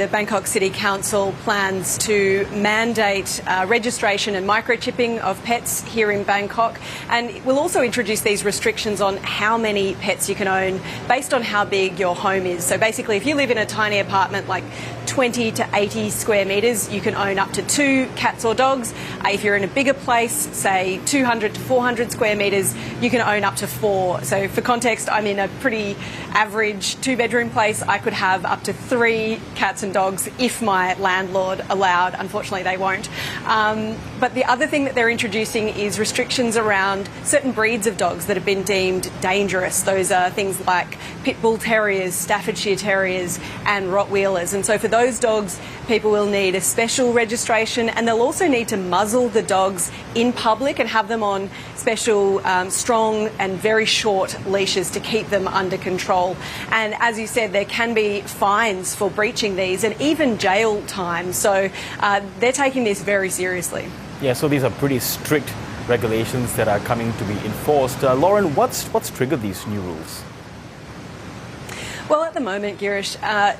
the Bangkok City Council plans to mandate registration and microchipping of pets here in Bangkok, and we'll also introduce these restrictions on how many pets you can own based on how big your home is. So basically, if you live in a tiny apartment like 20 to 80 square metres, you can own up to 2 cats or dogs. If you're in a bigger place, say 200 to 400 square metres, you can own up to 4. So for context, I'm in a pretty average 2-bedroom place. I could have up to 3 cats and dogs if my landlord allowed. Unfortunately, they won't. But the other thing that they're introducing is restrictions around certain breeds of dogs that have been deemed dangerous. Those are things like pit bull terriers, Staffordshire terriers and Rottweilers. And so for those dogs, people will need a special registration, and they'll also need to muzzle the dogs in public and have them on special strong and very short leashes to keep them under control. And as you said, there can be fines for breaching these and even jail time. So they're taking this very seriously. Yeah, so these are pretty strict regulations that are coming to be enforced. Lauren, what's triggered these new rules? Well, at the moment, Girish,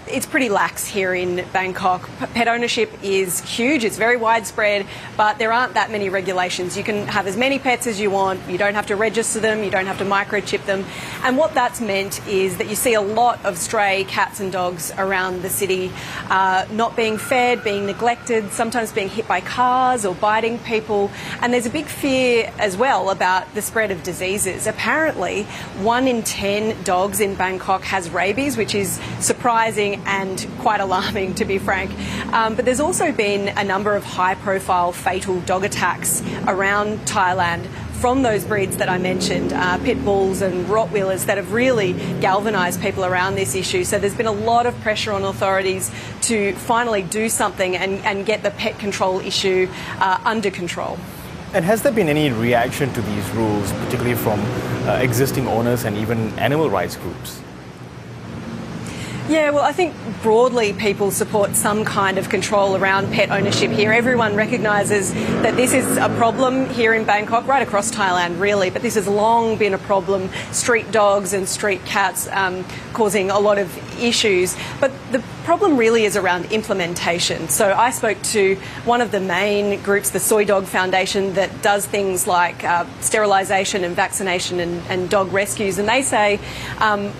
it's pretty lax here in Bangkok. Pet ownership is huge, it's very widespread, but there aren't that many regulations. You can have as many pets as you want, you don't have to register them, you don't have to microchip them. And what that's meant is that you see a lot of stray cats and dogs around the city, not being fed, being neglected, sometimes being hit by cars or biting people. And there's a big fear as well about the spread of diseases. Apparently, 1 in 10 dogs in Bangkok has rabies, which is surprising and quite alarming, to be frank. But there's also been a number of high-profile fatal dog attacks around Thailand from those breeds that I mentioned, pit bulls and Rottweilers, that have really galvanised people around this issue. So there's been a lot of pressure on authorities to finally do something and get the pet control issue under control. And has there been any reaction to these rules, particularly from existing owners and even animal rights groups? Yeah, well, I think broadly people support some kind of control around pet ownership here. Everyone recognises that this is a problem here in Bangkok, right across Thailand really, but this has long been a problem. Street dogs and street cats causing a lot of issues. But the problem really is around implementation. So I spoke to one of the main groups, the Soy Dog Foundation, that does things like sterilisation and vaccination and dog rescues, and they say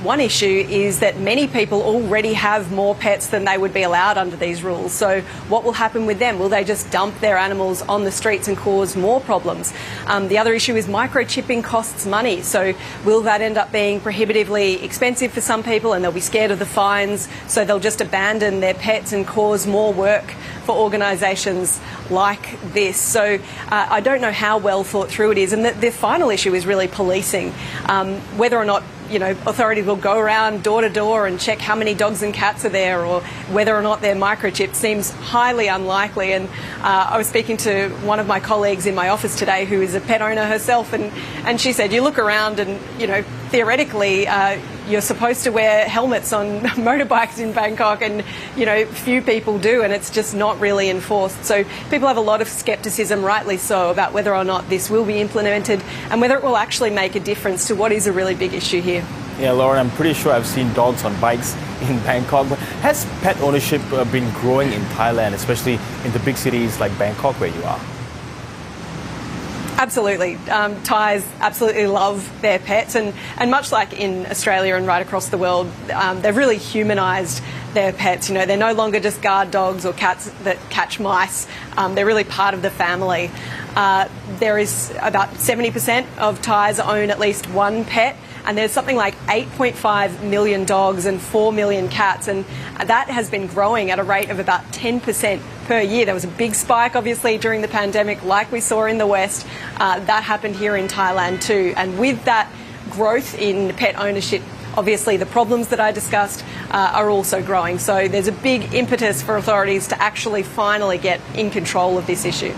one issue is that many people already have more pets than they would be allowed under these rules. So what will happen with them? Will they just dump their animals on the streets and cause more problems? The other issue is microchipping costs money. So will that end up being prohibitively expensive for some people, and they'll be scared of the fines, so they'll just abandon their pets and cause more work for organisations like this. So I don't know how well thought through it is. And the final issue is really policing. Whether or not authorities will go around door to door and check how many dogs and cats are there, or whether or not they're microchipped, seems highly unlikely. And I was speaking to one of my colleagues in my office today who is a pet owner herself, and she said, you look around and, theoretically, you're supposed to wear helmets on motorbikes in Bangkok, and few people do, and it's just not really enforced. So people have a lot of scepticism, rightly so, about whether or not this will be implemented and whether it will actually make a difference to what is a really big issue here. Yeah, Lauren, I'm pretty sure I've seen dogs on bikes in Bangkok, but has pet ownership been growing in Thailand, especially in the big cities like Bangkok where you are? Absolutely. Thais absolutely love their pets, and much like in Australia and right across the world, they've really humanised their pets. They're no longer just guard dogs or cats that catch mice. They're really part of the family. There is about 70% of Thais own at least one pet, and there's something like 8.5 million dogs and 4 million cats, and that has been growing at a rate of about 10% per year. There was a big spike, obviously, during the pandemic, like we saw in the West. That happened here in Thailand too. And with that growth in pet ownership, obviously the problems that I discussed are also growing. So there's a big impetus for authorities to actually finally get in control of this issue.